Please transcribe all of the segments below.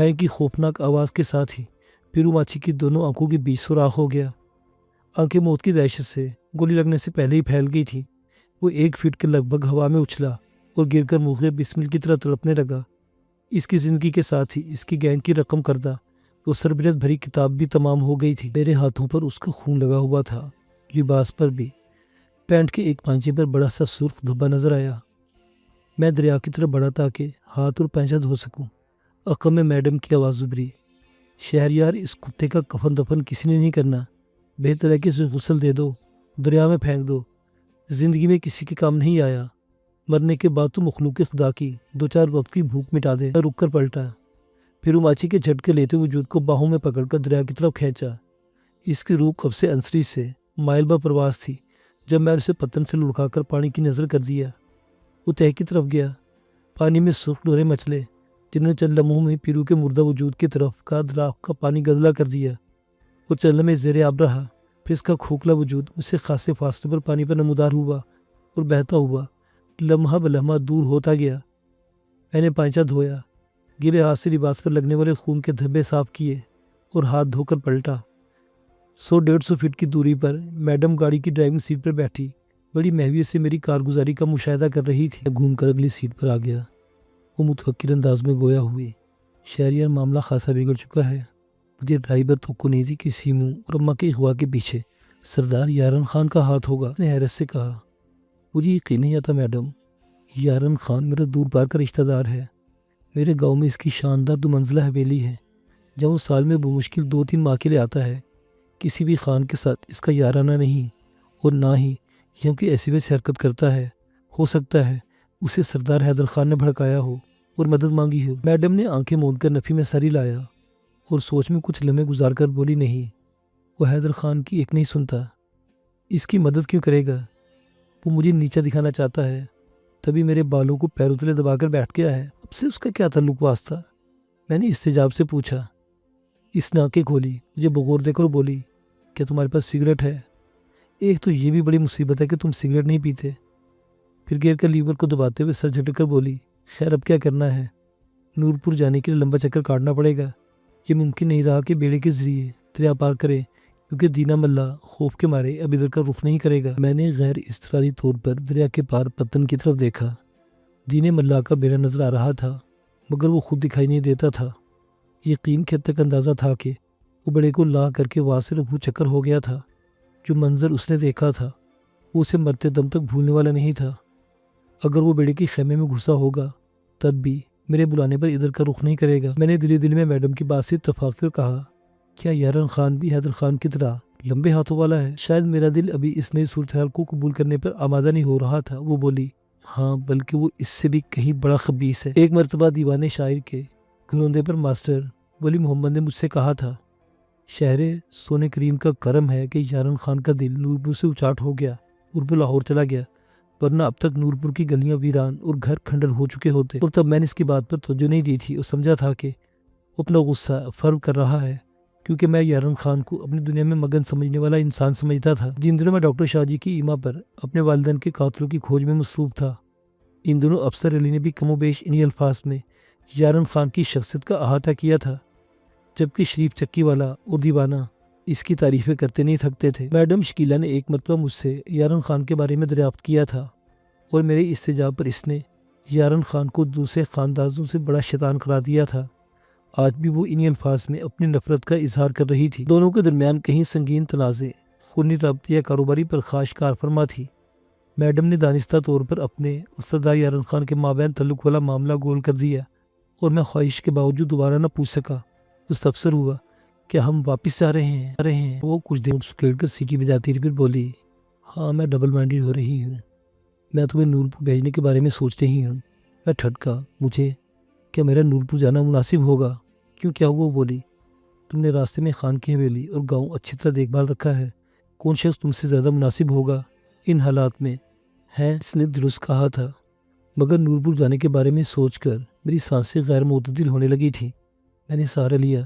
ٹھائیں کی خوفناک آواز کے ساتھ ہی پیرو ماچی کی دونوں آنکھوں کے بیچ سوراخ ہو گیا۔ آنکھیں موت کی دہشت سے گولی لگنے سے پہلے ہی پھیل گئی تھی۔ وہ 1 فٹ کے لگ بھگ ہوا میں اچھلا اور گر کر مغرب بسمل کی طرح تڑپنے لگا۔ اس کی زندگی کے ساتھ ہی اس کی گینگ کی رقم کردہ وہ سربرت بھری کتاب بھی تمام ہو گئی تھی۔ میرے ہاتھوں پر اس کا خون لگا ہوا تھا، لباس پر بھی۔ پینٹ کے ایک پانچے پر بڑا سا سرخ دھبا نظر آیا۔ میں دریا کی طرف بڑھا تاکہ ہاتھ اور پینچا دھو سکوں۔ عقب میں میڈم کی آواز ابھری، شہریار اس کتے کا کفن دفن کسی نے نہیں کرنا، بہتر ہے کہ اسے غسل دے دو، دریا میں پھینک دو، زندگی میں کسی کے کام نہیں آیا، مرنے کے بعد تو مخلوق خدا کی 2-4 وقت کی بھوک مٹا دے۔ رک کر پلٹا، پھر ماچی کے جھٹکے لیتے وجود کو باہوں میں پکڑ کر دریا کی طرف کھینچا۔ اس کی روح قبض سے انصری سے مائل با پرواز تھی جب میں اسے پتن سے لڑکا کر پانی کی نظر کر دیا۔ وہ تہہ کی طرف گیا، پانی میں سرخ ڈورے مچلے جنہوں نے چند لمحوں میں پیرو کے مردہ وجود کی طرف کا دراخت کا پانی گدلا کر دیا۔ وہ چند لمحے زیر آب رہا، پھر اس کا کھوکھلا وجود مجھ سے خاصے فاصلے پر پانی پر نمودار ہوا اور بہتا ہوا لمحہ بلمحہ دور ہوتا گیا۔ میں نے پائچہ دھویا، گرے ہاتھ سے لباس پر لگنے والے خون کے دھبے صاف کیے اور ہاتھ دھو کر پلٹا۔ 100-150 فٹ کی دوری پر میڈم گاڑی کی ڈرائیونگ سیٹ پر بیٹھی بڑی محویت سے میری کارگزاری کا مشاہدہ کر رہی تھی۔ میں گھوم کر اگلی سیٹ پر آ گیا۔ وہ متفکر انداز میں گویا ہوئی، شہریار معاملہ خاصا بگڑ چکا ہے۔ مجھے ڈرائیور تو کو نہیں تھی کہ سیمو اور اماں کے اغوا کے پیچھے سردار یارن خان کا ہاتھ ہوگا۔ نے حیرت سے کہا، مجھے یقین نہیں آتا میڈم، یارن خان میرا دور پار کا رشتہ دار ہے۔ میرے گاؤں میں اس کی شاندار 2 منزلہ حویلی ہے جہاں وہ سال میں بمشکل 2-3 ماہ کے لیے آتا ہے۔ کسی بھی خان کے ساتھ اس کا یارانہ نہیں اور نہ ہی یہاں کی ایسی ویسی حرکت کرتا ہے۔ ہو سکتا ہے اسے سردار حیدر خان نے بھڑکایا ہو اور مدد مانگی ہو۔ میڈم نے آنکھیں موند کر نفی میں سر ہلایا اور سوچ میں کچھ لمحے گزار کر بولی، نہیں، وہ حیدر خان کی ایک نہیں سنتا، اس کی مدد کیوں کرے گا؟ وہ مجھے نیچا دکھانا چاہتا ہے، تبھی میرے بالوں کو پیروں تلے دبا کر بیٹھ گیا ہے۔ اب سے اس کا کیا تعلق واسطہ؟ میں نے استجاب سے پوچھا۔ اس نے آنکھیں کھولی، مجھے بغور دے کر بولی، کیا تمہارے پاس سگریٹ ہے؟ ایک تو یہ بھی بڑی مصیبت ہے کہ تم سگریٹ نہیں پیتے۔ پھر گیئر کا لیور کو دباتے ہوئے سر جھٹک کر بولی، خیر اب کیا کرنا ہے؟ نورپور جانے کے لیے لمبا چکر کاٹنا پڑے گا۔ یہ ممکن نہیں رہا کہ بیڑے کے ذریعے دریا پار کرے کیونکہ دینا ملا خوف کے مارے اب ادھر کا رخ نہیں کرے گا۔ میں نے غیر اضطراری طور پر دریا کے پار پتن کی طرف دیکھا۔ دینے ملا کا بیڑا نظر آ رہا تھا مگر وہ خود دکھائی نہیں دیتا تھا۔ یقین کے حد تک اندازہ تھا کہ وہ بڑے کو لا کر کے وہاں سے رفو چکر ہو گیا تھا۔ جو منظر اس نے دیکھا تھا وہ اسے مرتے دم تک بھولنے والا نہیں تھا۔ اگر وہ بیڑے کے خیمے میں گھسا ہوگا تب بھی میرے بلانے پر ادھر کا رخ نہیں کرے گا۔ میں نے دل میں میڈم کی بات سے اتفاق کر کہا، کیا یارن خان بھی حیدر خان کی طرح لمبے ہاتھوں والا ہے؟ شاید میرا دل ابھی اس نئی صورتحال کو قبول کرنے پر آمادہ نہیں ہو رہا تھا۔ وہ بولی، ہاں بلکہ وہ اس سے بھی کہیں بڑا خبیث ہے۔ ایک مرتبہ دیوانے شاعر کے گھروندے پر ماسٹر ولی محمد نے مجھ سے کہا تھا، شہر سونے کریم کا کرم ہے کہ یارن خان کا دل نورپور سے اچاٹ ہو گیا اور وہ لاہور چلا گیا، ورنہ اب تک نورپور کی گلیاں ویران اور گھر کھنڈر ہو چکے ہوتے۔ اور تب میں نے اس کی بات پر توجہ نہیں دی تھی اور سمجھا تھا کہ وہ اپنا غصہ فرو کر رہا ہے کیونکہ میں یارن خان کو اپنی دنیا میں مگن سمجھنے والا انسان سمجھتا تھا۔ جن دنوں میں ڈاکٹر شاہ جی کی ایما پر اپنے والدین کے قاتلوں کی کھوج میں مصروف تھا، ان دنوں افسر علی نے بھی کم و بیش انہی الفاظ میں یارن خان کی شخصیت کا احاطہ کیا تھا، جبکہ شریف چکی والا اور دیوانہ اس کی تعریفیں کرتے نہیں تھکتے تھے۔ میڈم شکیلہ نے ایک مرتبہ مجھ سے یارن خان کے بارے میں دریافت کیا تھا اور میرے استجاب پر اس نے یارن خان کو دوسرے خاندانوں سے بڑا شیطان قرار دیا تھا۔ آج بھی وہ انہی الفاظ میں اپنی نفرت کا اظہار کر رہی تھی۔ دونوں کے درمیان کہیں سنگین تنازع، خونی رابطے یا کاروباری پرخاش کار فرما تھی۔ میڈم نے دانستہ طور پر اپنے اور سردار یارن خان کے مابین تعلق والا معاملہ گول کر دیا اور میں خواہش کے باوجود دوبارہ نہ پوچھ سکا۔ مستفسر ہوا، کیا ہم واپس آ رہے ہیں؟ وہ کچھ دیر سکیڑ کر سیٹی بجاتی رہی، پھر بولی، ہاں میں ڈبل مائنڈڈ ہو رہی ہوں، میں تمہیں نورپور بھیجنے کے بارے میں سوچ رہی ہوں۔ میں ٹھٹکا، مجھے کیا میرا نورپور جانا مناسب ہوگا؟ کیوں، کیا ہوا؟ بولی، تم نے راستے میں خان کی حویلی اور گاؤں اچھی طرح دیکھ بھال رکھا ہے، کون شخص تم سے زیادہ مناسب ہوگا ان حالات میں؟ ہے، اس نے درست کہا تھا، مگر نورپور جانے کے بارے میں سوچ کر میری سانسیں غیر معتدل ہونے لگی تھیں۔ میں نے سہارا لیا،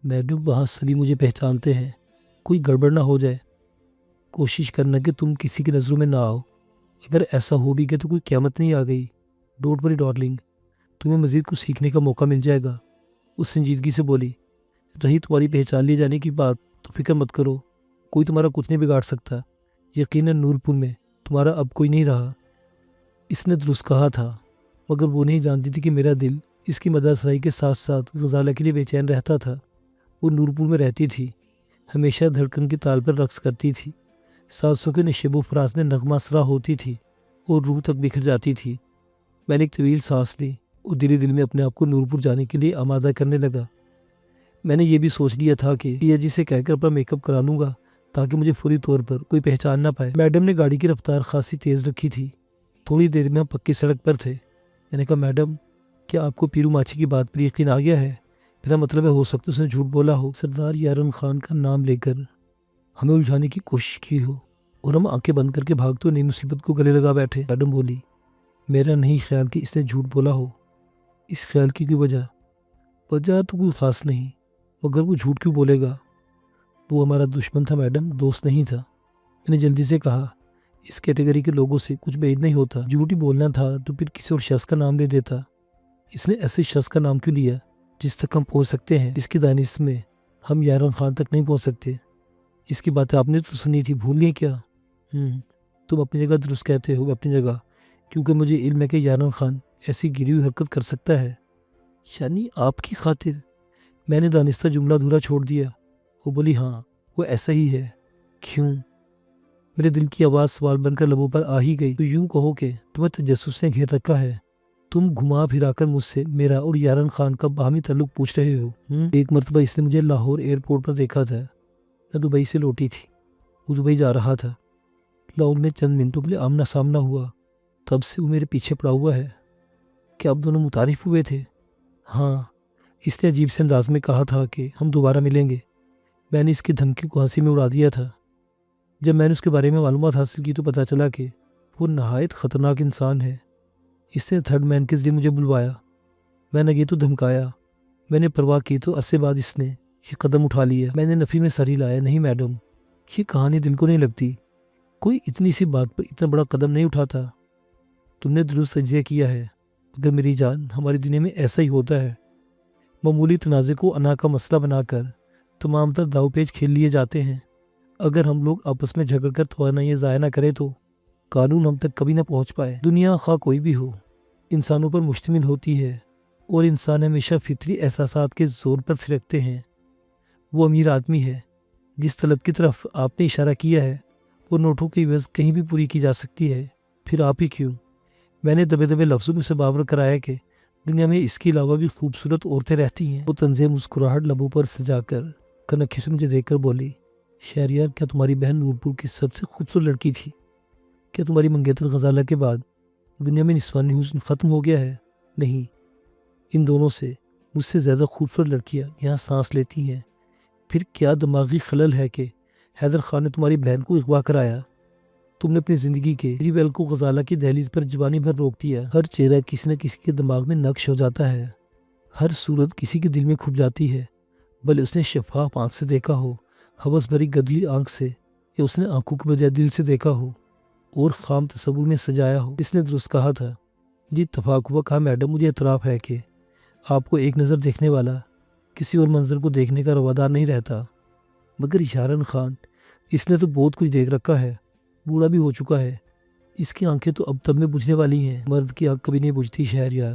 میڈم وہاں سبھی مجھے پہچانتے ہیں، کوئی گڑبڑ نہ ہو جائے، کوشش کرنا کہ تم کسی کی نظروں میں نہ آؤ، اگر ایسا ہو بھی گیا تو کوئی قیامت نہیں آ گئی۔ ڈونٹ وری ڈارلنگ، تمہیں مزید کچھ سیکھنے کا موقع مل جائے گا۔ اس سنجیدگی سے بولی، رہی تمہاری پہچان لیے جانے کی بات تو فکر مت کرو، کوئی تمہارا کچھ نہیں بگاڑ سکتا، یقیناً نور پور میں تمہارا اب کوئی نہیں رہا۔ اس نے درست کہا تھا، مگر وہ نہیں جانتی تھی کہ میرا دل اس کی مدد سرائی کے ساتھ ساتھ غزالہ کے لیے بے چین رہتا تھا۔ وہ نور پور میں رہتی تھی، ہمیشہ دھڑکن کی تال پر رقص کرتی تھی، سانسوں کے نشیب و فراز میں نغمہ سرا ہوتی تھی اور روح تک بکھر جاتی تھی۔ میں نے ایک طویل سانس لی اور دل دل میں اپنے آپ کو نور پور جانے کے لیے آمادہ کرنے لگا۔ میں نے یہ بھی سوچ لیا تھا کہ پیا جی سے کہہ کر اپنا میک اپ کرا لوں گا تاکہ مجھے فوری طور پر کوئی پہچان نہ پائے۔ میڈم نے گاڑی کی رفتار خاصی تیز رکھی تھی۔ تھوڑی دیر میں ہم پکی سڑک پر تھے۔ میں نے کہا، میڈم کیا آپ کو پیرو ماچھی کی بات پر یقین آ گیا ہے؟ میرا مطلب ہے ہو سکتا اس نے جھوٹ بولا ہو، سردار یارن خان کا نام لے کر ہمیں الجھانے کی کوشش کی ہو اور ہم آنکھیں بند کر کے بھاگتے ہوئے نئی مصیبت کو گلے لگا بیٹھے۔ میڈم بولی، میرا نہیں خیال کہ اس نے جھوٹ بولا ہو۔ اس خیال کی کوئی وجہ تو کوئی خاص نہیں، مگر وہ جھوٹ کیوں بولے گا؟ وہ ہمارا دشمن تھا میڈم، دوست نہیں تھا۔ میں نے جلدی سے کہا، اس کیٹیگری کے لوگوں سے کچھ بعید نہیں ہوتا، جھوٹ ہی بولنا تھا تو پھر کسی اور شخص کا نام لے دیتا۔ اس نے ایسے شخص کا نام کیوں لیا جس تک ہم پہنچ سکتے ہیں، جس کی دانش میں ہم یارن خان تک نہیں پہنچ سکتے؟ اس کی باتیں آپ نے تو سنی تھی، بھول گئے کیا؟ تم اپنی جگہ درست کہتے ہو، اپنی جگہ، کیونکہ مجھے علم ہے کہ یارن خان ایسی گری ہوئی حرکت کر سکتا ہے۔ یعنی آپ کی خاطر؟ میں نے دانستہ جملہ ادھورا چھوڑ دیا۔ وہ بولی، ہاں وہ ایسا ہی ہے۔ کیوں؟ میرے دل کی آواز سوال بن کر لبوں پر آ ہی گئی۔ تو یوں کہو کہ تمہیں تجسس نے گھیر رکھا ہے، تم گھما پھرا کر مجھ سے میرا اور یارن خان کا باہمی تعلق پوچھ رہے ہو۔ ایک مرتبہ اس نے مجھے لاہور ایئرپورٹ پر دیکھا تھا، میں دبئی سے لوٹی تھی، وہ دبئی جا رہا تھا۔ لاہور میں چند منٹوں کے لیے آمنا سامنا ہوا، تب سے وہ میرے پیچھے پڑا ہوا ہے۔ کیا اب دونوں متعارف ہوئے تھے؟ ہاں، اس نے عجیب سے انداز میں کہا تھا کہ ہم دوبارہ ملیں گے۔ میں نے اس کی دھمکی کو ہنسی میں اڑا دیا تھا۔ جب میں نے اس کے بارے میں معلومات حاصل کی تو پتہ چلا کہ وہ نہایت خطرناک انسان ہے۔ اس نے تھرڈ مین کے ذریعے مجھے بلوایا۔ میں نے یہ تو دھمکایا، میں نے پرواہ کی تو عرصے بعد اس نے یہ قدم اٹھا لیا۔ میں نے نفی میں سر ہی لایا، نہیں میڈم، یہ کہانی دل کو نہیں لگتی، کوئی اتنی سی بات پر اتنا بڑا قدم نہیں اٹھاتا۔ تم نے درست تجزیہ کیا ہے، مگر میری جان، ہماری دنیا میں ایسا ہی ہوتا ہے، معمولی تنازع کو انا کا مسئلہ بنا کر تمام تر داؤ پیچ کھیل لیے جاتے ہیں۔ اگر ہم لوگ آپس میں جھگڑ کر توانائی ضائع نہ کرے تو قانون ہم تک کبھی نہ پہنچ پائے۔ دنیا خواہ کوئی بھی ہو، انسانوں پر مشتمل ہوتی ہے، اور انسان ہمیشہ فطری احساسات کے زور پر تھرکتے ہیں۔ وہ امیر آدمی ہے جس طلب کی طرف آپ نے اشارہ کیا ہے، وہ نوٹوں کی عوض کہیں بھی پوری کی جا سکتی ہے، پھر آپ ہی کیوں؟ میں نے دبے دبے لفظوں میں سے باور کرایا کہ دنیا میں اس کے علاوہ بھی خوبصورت عورتیں رہتی ہیں۔ وہ طنزیہ مسکراہٹ لبوں پر سجا کر کنکھی سے مجھے دیکھ کر بولی، شہریار، کیا تمہاری بہن نور پور کی سب سے خوبصورت لڑکی تھی؟ کیا تمہاری منگیتر غزالہ کے بعد دنیا میں نسوانی حسن ختم ہو گیا ہے؟ نہیں، ان دونوں سے مجھ سے زیادہ خوبصورت لڑکیاں یہاں سانس لیتی ہیں۔ پھر کیا دماغی خلل ہے کہ حیدر خان نے تمہاری بہن کو اغوا کرایا؟ تم نے اپنی زندگی کے ری ویل کو غزالہ کی دہلیز پر جوانی بھر روک دیا۔ ہر چہرہ کسی نہ کسی کے دماغ میں نقش ہو جاتا ہے، ہر صورت کسی کے دل میں کھپ جاتی ہے، بھلے اس نے شفاف آنکھ سے دیکھا ہو، ہوس بھری گدلی آنکھ سے، یا اس نے آنکھوں کے بجائے دل سے دیکھا ہو اور خام تصور میں سجایا ہو۔ اس نے درست کہا تھا، جی اتفاق ہوا کہا میڈم، مجھے اعتراف ہے کہ آپ کو ایک نظر دیکھنے والا کسی اور منظر کو دیکھنے کا روادار نہیں رہتا، مگر یارن خان، اس نے تو بہت کچھ دیکھ رکھا ہے، بوڑھا بھی ہو چکا ہے، اس کی آنکھیں تو اب تب میں بجھنے والی ہیں۔ مرد کی آنکھ کبھی نہیں بجھتی شہریار،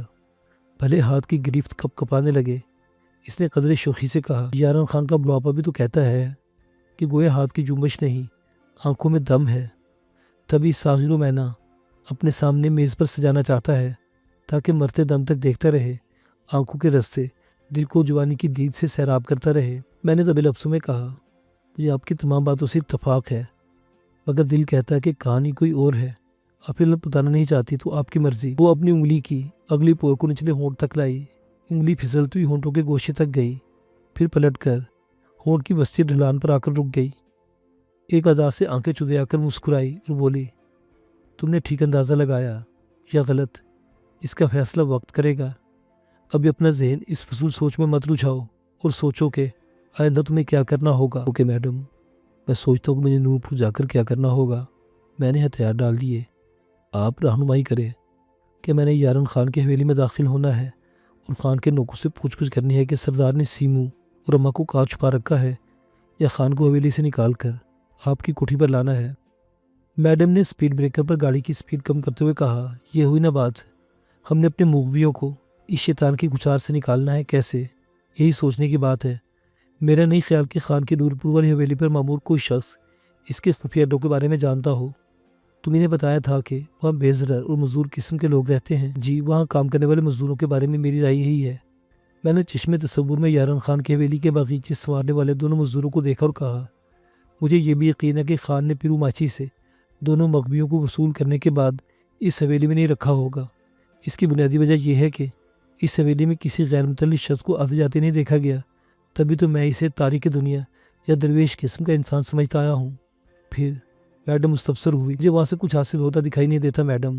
بھلے ہاتھ کی گرفت کپ کپانے لگے۔ اس نے قدرے شوخی سے کہا، یارن خان کا بڑھاپا بھی تو کہتا ہے کہ گویا ہاتھ کی جنبش نہیں، آنکھوں میں دم ہے۔ تبھی ساغر و مینا اپنے سامنے میز پر سجانا چاہتا ہے تاکہ مرتے دم تک دیکھتا رہے، آنکھوں کے رستے دل کو جوانی کی دید سے سیراب کرتا رہے۔ میں نے دبے لفظوں میں کہا، مجھے آپ کی تمام باتوں سے اتفاق ہے، مگر دل کہتا ہے کہ کہانی کوئی اور ہے، آپ علم بتانا نہیں چاہتی تو آپ کی مرضی۔ وہ اپنی انگلی کی اگلی پور کو نچلے ہونٹ تک لائی، انگلی پھسلتی ہوئی ہونٹوں کے گوشے تک گئی، پھر پلٹ کر ہونٹ کی وسطی ڈھلان پر آ کر رک گئی۔ ایک ادا سے آنکھیں چدے آ کر مسکرائی اور بولی، تم نے ٹھیک اندازہ لگایا یا غلط، اس کا فیصلہ وقت کرے گا۔ ابھی اپنا ذہن اس فضول سوچ میں مت رجھاؤ اور سوچو کہ آئندہ تمہیں کیا کرنا ہوگا۔ اوکے میڈم، میں سوچتا ہوں کہ مجھے نور پور جا کر کیا کرنا ہوگا۔ میں نے ہتھیار ڈال دیے، آپ رہنمائی کریں کہ میں نے یارن خان کی حویلی میں داخل ہونا ہے اور خان کے نوکر سے پوچھ گچھ کرنی ہے کہ سردار نے سیمو اور اماں کو کہاں چھپا رکھا ہے یا خان کو حویلی سے نکال کر آپ کی کوٹھی پر لانا ہے۔ میڈم نے سپیڈ بریکر پر گاڑی کی سپیڈ کم کرتے ہوئے کہا، یہ ہوئی نا بات، ہم نے اپنے مغویوں کو اس شیطان کی گچار سے نکالنا ہے کیسے، یہی سوچنے کی بات ہے۔ میرا نہیں خیال کہ خان کی نور پور والی حویلی پر معمور کوئی شخص اس کے خفیہ اڈوں کے بارے میں جانتا ہو۔ تمہیں نے بتایا تھا کہ وہاں بے ضرر اور مزدور قسم کے لوگ رہتے ہیں۔ جی، وہاں کام کرنے والے مزدوروں کے بارے میں میری رائے یہی ہے۔ میں نے چشم تصور میں یارن خان کی حویلی کے باغیچے سنوارنے والے دونوں مزدوروں کو دیکھا اور کہا، مجھے یہ بھی یقین ہے کہ خان نے پیرو ماچی سے دونوں مغویوں کو وصول کرنے کے بعد اس حویلی میں نہیں رکھا ہوگا۔ اس کی بنیادی وجہ یہ ہے کہ اس حویلی میں کسی غیر متعلق شخص کو آتے جاتے نہیں دیکھا گیا، تبھی تو میں اسے تاریک دنیا یا درویش قسم کا انسان سمجھتا آیا ہوں۔ پھر میڈم مستفسر ہوئی، مجھے وہاں سے کچھ حاصل ہوتا دکھائی نہیں دیتا میڈم۔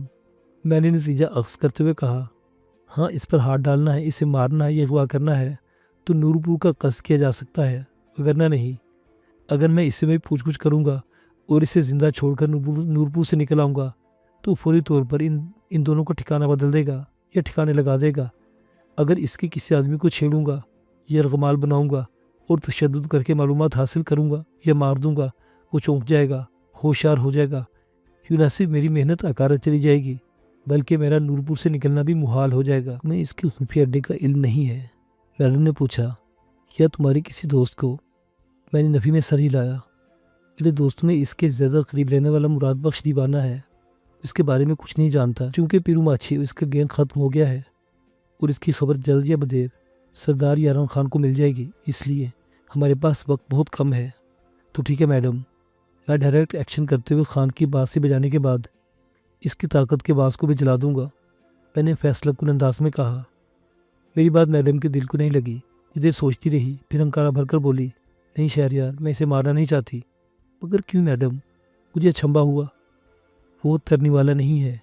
میں نے نتیجہ اخذ کرتے ہوئے کہا، ہاں اس پر ہاتھ ڈالنا ہے، اسے مارنا ہے یا اغوا کرنا ہے تو نورپور کا قصد کیا جا سکتا ہے، وگرنہ نہیں۔ اگر میں اس سے میں پوچھ گچھ کروں گا اور اسے زندہ چھوڑ کر نورپور سے نکل آؤں گا تو فوری طور پر ان دونوں کا ٹھکانہ بدل دے گا یا ٹھکانے لگا دے گا۔ اگر اس کے کسی آدمی کو چھیڑوں گا یا رغمال بناؤں گا اور تشدد کر کے معلومات حاصل کروں گا یا مار دوں گا، وہ چونک جائے گا، ہوشیار ہو جائے گا۔ یوں نہ صرف میری محنت اکارت چلی جائے گی بلکہ میرا نورپور سے نکلنا بھی محال ہو جائے گا۔ میں اس کے خفیہ اڈے کا علم نہیں ہے؟ میڈم نے پوچھا، یا تمہاری کسی دوست کو؟ میں نے نفی میں سر ہلایا۔ میرے دوست میں اس کے زیادہ قریب رہنے والا مراد بخش دیوانہ ہے، اس کے بارے میں کچھ نہیں جانتا۔ چونکہ پیرو ماچھی اس کا گینگ ختم ہو گیا ہے اور اس کی خبر جلد یا بدیر سردار یارن خان کو مل جائے گی، اس لیے ہمارے پاس وقت بہت کم ہے۔ تو ٹھیک ہے میڈم، میں ڈائریکٹ ایکشن کرتے ہوئے خان کی بات سے بجانے کے بعد اس کی طاقت کے باعث کو بھی جلا دوں گا، میں نے فیصلہ کن انداز میں کہا۔ میری بات میڈم کے دل کو نہیں لگی، مجھے سوچتی رہی، پھر ہنکارا بھر کر بولی، نہیں شہریار، میں اسے مارنا نہیں چاہتی۔ مگر کیوں میڈم؟ مجھے اچھمبا ہوا، وہ ترنے والا نہیں ہے،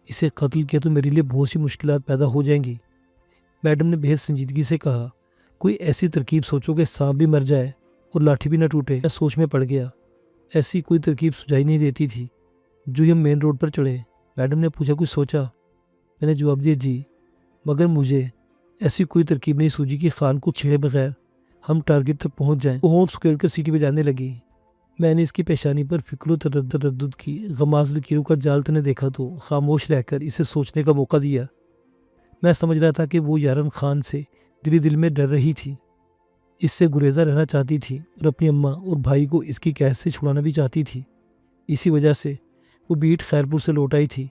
اسے قتل کیا تو میرے لیے بہت سی مشکلات پیدا ہو جائیں گی۔ میڈم نے بہت سنجیدگی سے کہا، کوئی ایسی ترکیب سوچو کہ سانپ بھی مر جائے اور لاٹھی بھی نہ ٹوٹے۔ میں سوچ میں پڑ گیا، ایسی کوئی ترکیب سجائی نہیں دیتی تھی۔ جو ہم مین روڈ پر چڑھے، میڈم نے پوچھا، کچھ سوچا؟ میں نے جواب دیا، جی، مگر مجھے ایسی کوئی ترکیب نہیں سوجی کہ خان کو چھیڑے بغیر ہم ٹارگٹ تک پہنچ جائیں۔ وہ ہونٹ سکیڑ کر سیٹی بجانے لگی۔ میں نے اس کی پیشانی پر فکر و تردد کی غماز لکیروں کا جال تنے دیکھا تو خاموش رہ کر اسے سوچنے کا موقع دیا۔ میں سمجھ رہا تھا کہ وہ یارن خان سے دل میں ڈر رہی تھی، اس سے گریزہ رہنا چاہتی تھی اور اپنی اماں اور بھائی کو اس کی قید سے چھڑانا بھی چاہتی تھی۔ اسی وجہ سے وہ بیٹ خیرپور سے لوٹ آئی تھی۔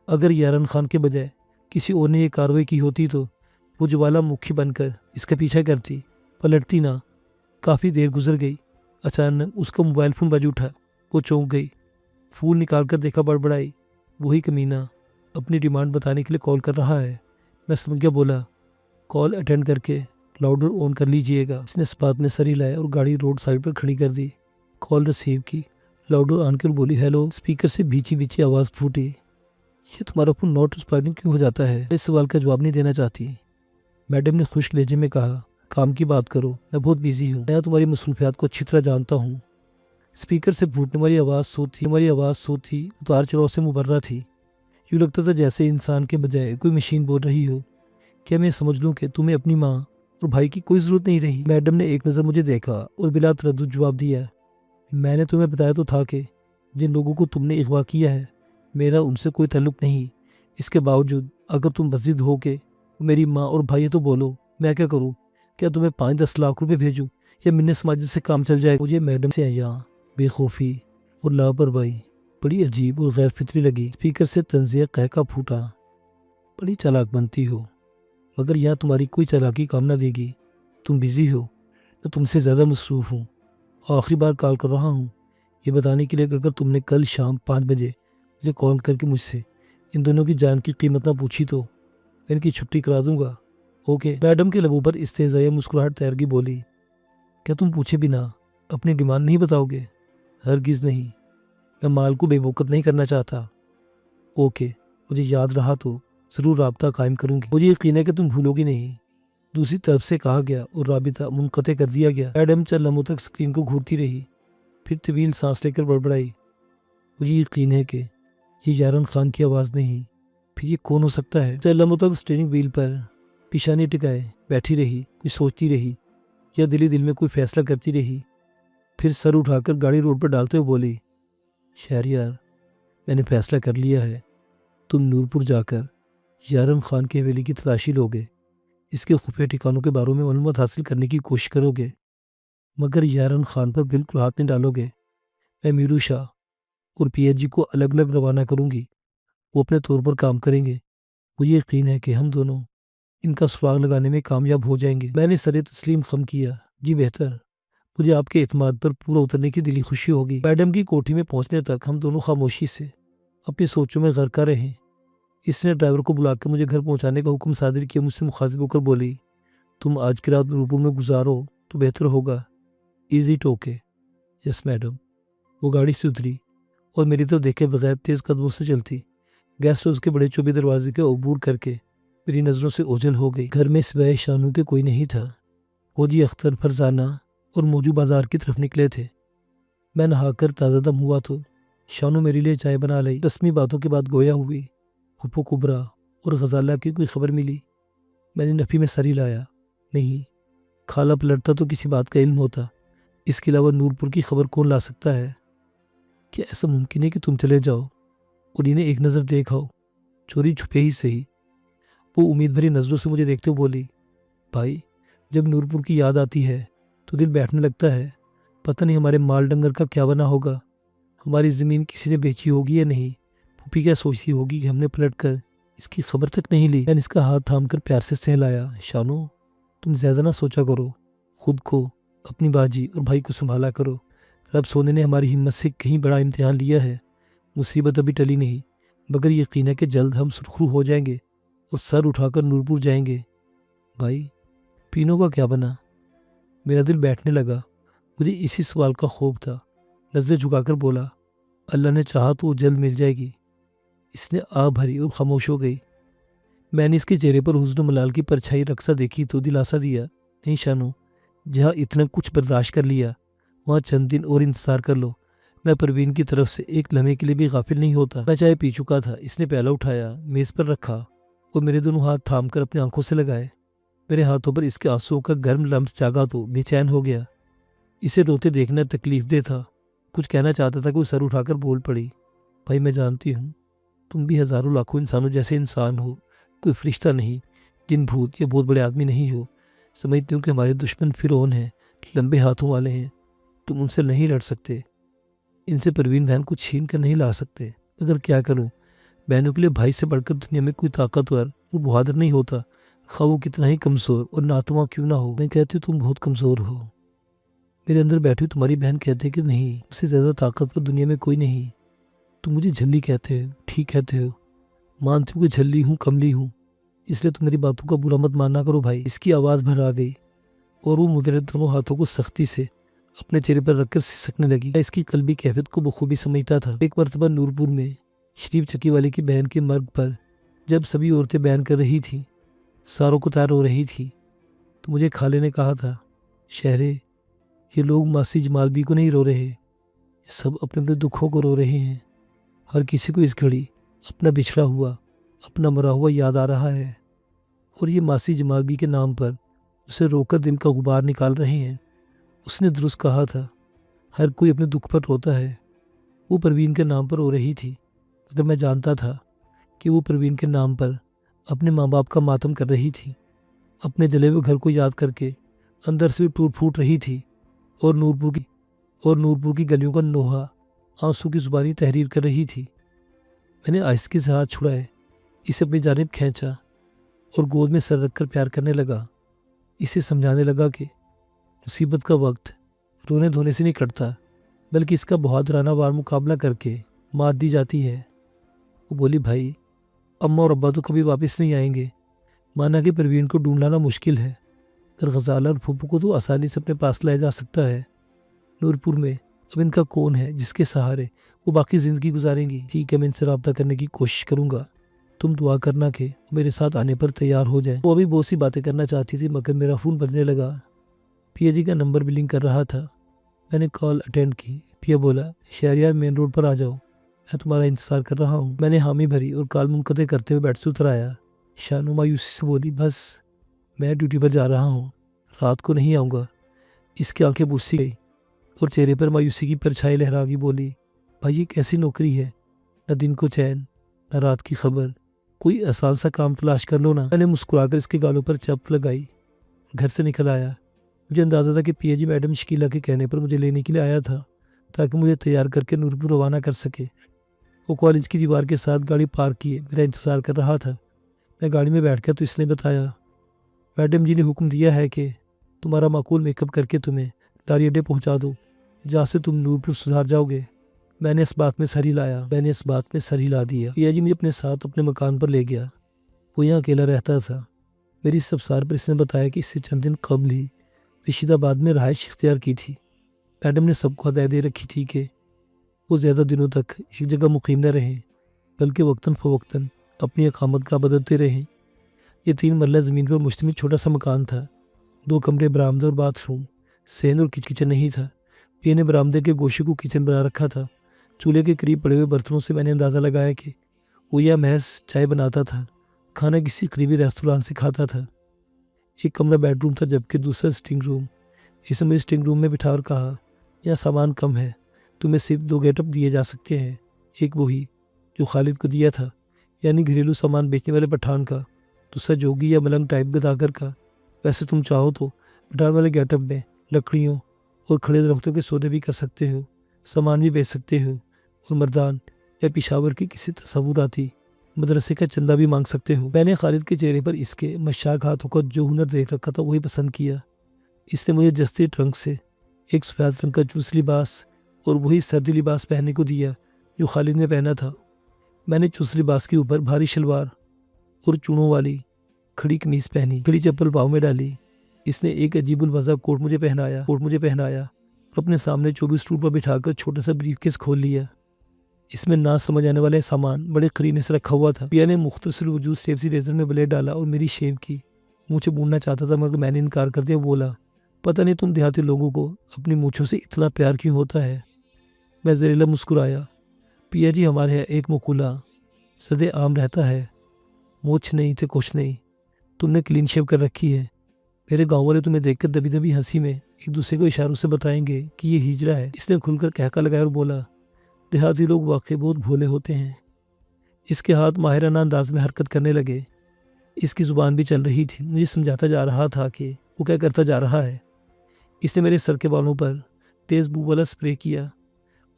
اگر یارن خان کے بجائے کسی اور نے یہ کارروائی کی ہوتی تو وہ جوالا مکھی بن کر اس کا پیچھا کرتی، پلٹتی نہ۔ کافی دیر گزر گئی، اچانک اس کا موبائل فون بج اٹھا۔ وہ چونک گئی، فون نکال کر دیکھا، بڑبڑائی، وہی کمینہ اپنی ڈیمانڈ بتانے کے لیے کال کر رہا ہے۔ میں سمجھ گیا، بولا، کال اٹینڈ کر کے لاؤڈر آن کر لیجئے گا۔ اس نے اس بات میں سر ہلایا اور گاڑی روڈ سائڈ پر کھڑی کر دی۔ کال ریسیو کی، لاؤڈر آن کر بولی، ہیلو۔ اسپیکر سے بیچی آواز پھوٹی، یہ تمہارا فون ناٹ رسپونڈنگ کیوں ہو جاتا ہے؟ اس سوال کا جواب نہیں دینا چاہتی، میڈم نے خشک لہجے میں کہا، کام کی بات کرو، میں بہت بیزی ہوں، میں تمہاری مصروفیات کو اچھی طرح جانتا ہوں۔ اسپیکر سے پھوٹنے والی آواز صوتی اتار چڑھاؤ سے مبرہ تھی۔ یوں لگتا تھا جیسے انسان کے بجائے کوئی مشین بول رہی ہو۔ کیا میں سمجھ لوں کہ تمہیں اپنی ماں اور بھائی کی کوئی ضرورت نہیں رہی؟ میڈم نے ایک نظر مجھے دیکھا اور بلا تردد جواب دیا، میں نے تمہیں بتایا تو تھا کہ جن لوگوں کو تم نے اغوا کیا ہے میرا ان سے کوئی تعلق نہیں۔ اس کے باوجود اگر تم بضد ہو کہ میری ماں اور بھائی ہے تو بولو، میں کیا کروں؟ کیا تمہیں 5-10 لاکھ روپے بھیجوں یا منت سماجت سے کام چل جائے؟ مجھے میڈم سے یہاں بے خوفی اور لاپرواہی بڑی عجیب اور غیر فطری لگی۔ اسپیکر سے طنزیہ قہقہ پھوٹا، بڑی چالاک بنتی ہو، مگر یہاں تمہاری کوئی چالاکی کام نہ دے گی۔ تم بزی ہو، میں تم سے زیادہ مصروف ہوں۔ آخری بار کال کر رہا ہوں یہ بتانے کے لیے کہ اگر تم نے کل شام 5 بجے مجھے کال کر کے مجھ سے ان دونوں کی جان کی قیمت نہ پوچھی تو میں ان کی چھٹی کرا دوں گا، اوکے؟ میڈم کے لبوں پر استہزائیہ مسکراہٹ تیر گئی، بولی، کیا تم پوچھے بنا اپنی ڈیمانڈ نہیں بتاؤ گے؟ ہرگز نہیں، میں مال کو بے وقت نہیں کرنا چاہتا۔ اوکے، مجھے یاد رہا تو ضرور رابطہ قائم کروں گی، مجھے یقین ہے کہ تم بھولو گی نہیں۔ دوسری طرف سے کہا گیا اور رابطہ منقطع کر دیا گیا۔ میڈم چند لمحوں تک اسکرین کو گھورتی رہی، پھر طویل سانس لے کر بڑبڑائی، مجھے یقین ہے کہ یہ یارن خان کی آواز نہیں، پھر یہ کون ہو سکتا ہے؟ چند لمحوں تک اسٹیئرنگ وہیل پر پیشانی ٹکائے بیٹھی رہی، کچھ سوچتی رہی یا دل ہی دل میں کوئی فیصلہ کرتی رہی. پھر سر اٹھا کر گاڑی روڈ پر ڈالتے ہوئے بولی، شہریار میں نے فیصلہ کر لیا ہے. تم نورپور جا کر یارم خان کی حویلی کی تلاشی لوگے، اس کے خفیہ ٹھکانوں کے بارے میں معلومات حاصل کرنے کی کوشش کرو گے، مگر یارم خان پر بالکل ہاتھ نہیں ڈالو گے. میں میرو شاہ اور پی ایچ جی کو الگ الگ روانہ کروں گی، وہ اپنے طور پر کام کریں گے. مجھے یقین ہے کہ ہم دونوں ان کا سراغ لگانے میں کامیاب ہو جائیں گے. میں نے سر تسلیم خم کیا. جی بہتر، مجھے آپ کے اعتماد پر پورا اترنے کی دلی خوشی ہوگی. میڈم کی کوٹھی میں پہنچنے تک ہم دونوں خاموشی سے اپنی سوچوں میں غرقہ رہے. اس نے ڈرائیور کو بلا کر مجھے گھر پہنچانے کا حکم صادر کیا. مجھ سے مخاطب ہو کر بولی، تم آج کی رات نورپور میں گزارو تو بہتر ہوگا. ایزی ٹوکے. Yes madam. وہ گاڑی سے اتری اور میری طرف دیکھے بغیر تیز قدموں سے چلتی گیسٹ ہاؤس کے بڑے چوبی دروازے کا عبور کر کے میری نظروں سے اوجھل ہو گئی. گھر میں سوائے شانو کے کوئی نہیں تھا. فوجی اختر، فرزانہ اور موجو بازار کی طرف نکلے تھے. میں نہا کر تازہ دم ہوا تو شانو میرے لیے چائے بنا لائی. رسمی باتوں کے بعد گویا ہوئی. پھپھو کبرا اور غزالہ کی کوئی خبر ملی؟ میں نے نفی میں سر ہی لایا. نہیں. کھالا پلٹتا تو کسی بات کا علم ہوتا. اس کے علاوہ نورپور کی خبر کون لا سکتا ہے؟ کیا ایسا ممکن ہے کہ تم چلے جاؤ اور انہیں ایک نظر دیکھاؤ، چوری چھپے ہی صحیح؟ وہ امید بھری نظروں سے مجھے دیکھتے ہوئے بولی، بھائی جب نورپور کی یاد آتی ہے تو دل بیٹھنے لگتا ہے. پتہ نہیں ہمارے مال ڈنگر کا کیا بنا ہوگا. ہماری زمین کسی نے بیچی ہوگی یا نہیں. پھوپھی کیا سوچتی ہوگی کہ ہم نے پلٹ کر اس کی خبر تک نہیں لی. میں نے اس کا ہاتھ تھام کر پیار سے سہلایا. شانو تم زیادہ نہ سوچا کرو. خود کو، اپنی باجی اور بھائی کو سنبھالا کرو. رب سونے نے ہماری ہمت سے کہیں بڑا امتحان لیا ہے. مصیبت ابھی ٹلی نہیں، مگر یقین ہے کہ جلد ہم سرخرو ہو جائیں گے اور سر اٹھا کر نورپور جائیں گے. بھائی پینوں کا کیا بنا؟ میرا دل بیٹھنے لگا. مجھے اسی سوال کا خوف تھا. نظریں جھکا کر بولا، اللہ نے چاہا تو وہ جلد مل جائے گی. اس نے آہ بھری اور خاموش ہو گئی. میں نے اس کے چہرے پر حزن و ملال کی پرچھائی رقصہ دیکھی تو دلاسا دیا. نہیں شانو، جہاں اتنا کچھ برداشت کر لیا وہاں چند دن اور انتظار کر لو. میں پروین کی طرف سے ایک لمحے کے لیے بھی غافل نہیں ہوتا. میں چائے پی چکا تھا. اس نے پیالہ اٹھایا، میز پر رکھا اور میرے دونوں ہاتھ تھام کر اپنی آنکھوں سے لگائے. میرے ہاتھوں پر اس کے آنسوؤں کا گرم لمس جاگا تو بے چین ہو گیا. اسے روتے دیکھنا تکلیف دہ تھا. کچھ کہنا چاہتا تھا کہ وہ سر اٹھا کر بول پڑی، بھائی میں جانتی ہوں تم بھی ہزاروں لاکھوں انسانوں جیسے انسان ہو، کوئی فرشتہ نہیں، جن بھوت یا بہت بڑے آدمی نہیں ہو. سمجھتی ہوں کہ ہمارے دشمن فرعون ہیں، لمبے ہاتھوں والے ہیں. تم ان سے نہیں لڑ سکتے، ان سے پروین بہن کو چھین کر نہیں لا سکتے. مگر کیا کروں، بہنوں کے لیے بھائی سے بڑھ کر دنیا میں کوئی طاقتور اور بہادر نہیں ہوتا، خواہ وہ کتنا ہی کمزور اور ناتواں کیوں نہ ہو. میں کہتی ہوں تم بہت کمزور ہو. میرے اندر بیٹھی تمہاری بہن کہتے کہ نہیں، اس سے زیادہ طاقتور دنیا میں کوئی نہیں. تم مجھے جھلی کہتے ہو، ٹھیک کہتے ہو. مانتی ہوں کہ جھلی ہوں، کملی ہوں، اس لیے تم میری باتوں کا برا مت ماننا کرو بھائی. اس کی آواز بھر آ گئی اور وہ مجھے دونوں ہاتھوں کو سختی سے اپنے چہرے پر رکھ کر سسکنے لگی. میں اس کی قلبی کیفیت کو بخوبی سمجھتا تھا. ایک مرتبہ نورپور میں شریف چکی والے کی بہن کے مرگ پر جب سبھی عورتیں بیان کر رہی تھیں، ساروں کو تار ہو رہی تھی، تو مجھے خالے نے کہا تھا، شہرے یہ لوگ ماسی جمال بی کو نہیں رو رہے، یہ سب اپنے اپنے دکھوں کو رو رہے ہیں. ہر کسی کو اس گھڑی اپنا بچھڑا ہوا، اپنا مرا ہوا یاد آ رہا ہے، اور یہ ماسی جمال بی کے نام پر اسے رو کر دل کا غبار نکال رہے ہیں. اس نے درست کہا تھا، ہر کوئی اپنے دکھ پر روتا ہے. وہ پروین کے نام پر رو رہی تھی، مگر میں جانتا تھا کہ وہ پروین کے نام پر اپنے ماں باپ کا ماتم کر رہی تھی. اپنے جلے ہوئے گھر کو یاد کر کے اندر سے ٹوٹ پھوٹ رہی تھی اور نورپور کی گلیوں کا نوحہ آنسو کی زبانی تحریر کر رہی تھی. میں نے آہستگی سے ہاتھ چھڑائے، اسے اپنی جانب کھینچا اور گود میں سر رکھ کر پیار کرنے لگا. اسے سمجھانے لگا کہ مصیبت کا وقت رونے دھونے سے نہیں کٹتا، بلکہ اس کا بہادرانہ وار مقابلہ کر کے مات دی جاتی ہے. وہ بولی، بھائی اماں اور ابا تو کبھی واپس نہیں آئیں گے. مانا کہ پروین کو ڈھونڈ لانا مشکل ہے، مگر غزالہ اور پھپھو کو تو آسانی سے اپنے پاس لایا جا سکتا ہے. نورپور میں اب ان کا کون ہے جس کے سہارے وہ باقی زندگی گزاریں گی؟ ٹھیک ہے، میں ان سے رابطہ کرنے کی کوشش کروں گا. تم دعا کرنا کہ میرے ساتھ آنے پر تیار ہو جائے. وہ ابھی بہت سی باتیں کرنا چاہتی تھی، مگر میرا فون بجنے لگا. پیا جی کا نمبر بلنگ کر رہا تھا. میں نے کال اٹینڈ کی. پیا بولا، شہریار مین روڈ پر آ جاؤ، میں تمہارا انتظار کر رہا ہوں. میں نے حامی بھری اور کال منقطع کرتے ہوئے بیڈ سے اتر آیا. شانو مایوسی سے بولی، بس میں ڈیوٹی پر جا رہا ہوں، رات کو نہیں آؤں گا۔ اس کی آنکھیں بوسی گئی اور چہرے پر مایوسی کی پرچھائی لہرا گئی۔ بولی، بھائی یہ کیسی نوکری ہے، نہ دن کو چین نہ رات کی خبر، کوئی آسان سا کام تلاش کر لو نا۔ میں نے مسکرا کر اس کے گالوں پر چپت لگائی، گھر سے نکل آیا۔ مجھے اندازہ تھا کہ پی اے جی میڈم شکیلہ کے کہنے پر مجھے لینے کے لیے آیا تھا تاکہ مجھے تیار کر کے نورپور روانہ کر سکے۔ وہ کالج کی دیوار کے ساتھ گاڑی پارک کیے میرا انتظار کر رہا تھا۔ میں گاڑی میں بیٹھ گیا تو اس نے بتایا، میڈم جی نے حکم دیا ہے کہ تمہارا معقول میک اپ کر کے تمہیں لاری اڈے پہنچا دو جہاں سے تم نورپور سدھار جاؤ گے۔ میں نے اس بات میں سر ہلا دیا۔ پی اے جی مجھے اپنے ساتھ اپنے مکان پر لے گیا۔ وہ یہاں اکیلا رہتا تھا۔ میری اس افسار پر اس نے بتایا کہ اس سے چند دن قبل ہی رشید آباد میں رہائش اختیار کی تھی۔ میڈم نے سب کو ہدایت دے رکھی تھی کہ وہ زیادہ دنوں تک ایک جگہ مقیم نہ رہیں بلکہ وقتاً فوقتاً اپنی اقامت گاہ بدلتے رہیں۔ یہ 3 مرلہ زمین پر مشتمل چھوٹا سا مکان تھا۔ 2 کمرے، برآمدہ اور باتھ روم، صحن اور کچن نہیں تھا۔ پی نے برآمدے کے گوشے کو کچن بنا رکھا تھا۔ چولہے کے قریب پڑے ہوئے برتنوں سے میں نے اندازہ لگایا کہ وہ یا محض چائے بناتا تھا، کھانا کسی قریبی ریستوران سے کھاتا تھا۔ ایک کمرہ بیڈ روم تھا جبکہ دوسرا سٹنگ روم۔ اس نے مجھے سٹنگ روم میں بٹھا اور کہا، یہاں سامان کم ہے، تمہیں صرف 2 گیٹ اپ دیے جا سکتے ہیں۔ ایک وہی جو خالد کو دیا تھا، یعنی گھریلو سامان بیچنے والے پٹھان کا، دوسرا جوگی یا ملنگ ٹائپ گداگر کا۔ ویسے تم چاہو تو پٹھان والے گیٹ اپ میں لکڑیوں اور کھڑے درختوں کے سودے بھی کر سکتے ہو، سامان بھی بیچ سکتے ہو، اور مردان یا پشاور کی کسی تصوراتی مدرسے کا چندہ بھی مانگ سکتے ہو۔ میں نے خالد کے چہرے پر اس کے مشاق ہاتھوں کا جو ہنر دیکھ رکھا تھا وہی پسند کیا۔ اس نے مجھے جستی ٹرنک سے ایک سفید رنگ کا چوس لباس اور وہی سردی لباس پہننے کو دیا جو خالد نے پہنا تھا۔ میں نے چوس لباس کے اوپر بھاری شلوار اور چونوں والی کھڑی قمیص پہنی، کھڑی چپل پاؤں میں ڈالی۔ اس نے ایک عجیب الوضع کوٹ مجھے پہنایا اور اپنے سامنے 24 ٹور پر بٹھا کر چھوٹا سا بریف کیس کھول لیا۔ اس میں نہ سمجھ آنے والے سامان بڑے قرینے سے رکھا ہوا تھا۔ پیا نے مختصر وجود سیفسی ریزر میں بلیڈ ڈالا اور میری شیو کی۔ مجھے بوننا چاہتا تھا مگر میں نے انکار کر دیا۔ بولا، پتہ نہیں تم دیہاتی لوگوں کو اپنی مونچھوں سے اتنا پیار کیوں ہوتا ہے۔ میں زہریلا مسکرایا۔ پیا جی، ہمارے یہاں ایک مقولہ سد عام رہتا ہے، مونچھ نہیں تو کچھ نہیں۔ تم نے کلین شیو کر رکھی ہے۔ میرے گاؤں والے تمہیں دیکھ کر دبی دبی ہنسی میں ایک دوسرے کو اشاروں سے بتائیں گے کہ یہ ہجرا ہے۔ اس نے کھل کر کہکا لگایا اور بولا، دیہاتی لوگ واقعی بہت بھولے ہوتے ہیں۔ اس کے ہاتھ ماہرانہ انداز میں حرکت کرنے لگے۔ اس کی زبان بھی چل رہی تھی۔ مجھے سمجھاتا جا رہا تھا کہ وہ کیا کرتا جا رہا ہے۔ اس نے میرے سر کے بالوں پر تیز بو والا سپرے کیا۔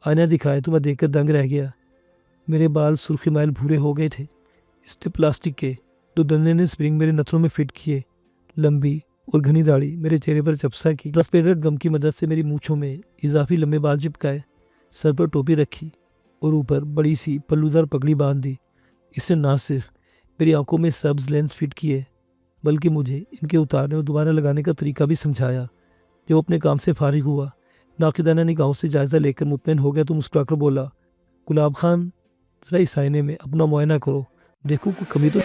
آئینہ دکھائے تو میں دیکھ کر دنگ رہ گیا۔ میرے بال سرخی مائل بھورے ہو گئے تھے۔ اس نے پلاسٹک کے 2 دندے نے سپرنگ میرے نتھنوں میں فٹ کیے۔ لمبی اور گھنی داڑھی میرے چہرے پر چپسا کی۔ ٹرانسپیرنٹ گم کی مدد سے میری مونچھوں میں اضافی لمبے بال چپکائے، سر پر ٹوپی رکھی اور اوپر بڑی سی پلودار پگڑی باندھ دی۔ اس نے نہ صرف میری آنکھوں میں سبز لینس فٹ کیے بلکہ مجھے ان کے اتارنے اور دوبارہ لگانے کا طریقہ بھی سمجھایا۔ جب اپنے کام سے فارغ ہوا، ناقدانہ نگاہوں سے جائزہ لے کر مطمئن ہو گیا تو مسکرا کر بولا، گلاب خان، ذرا اس آئینے میں اپنا معائنہ کرو، دیکھو کوئی کمی تو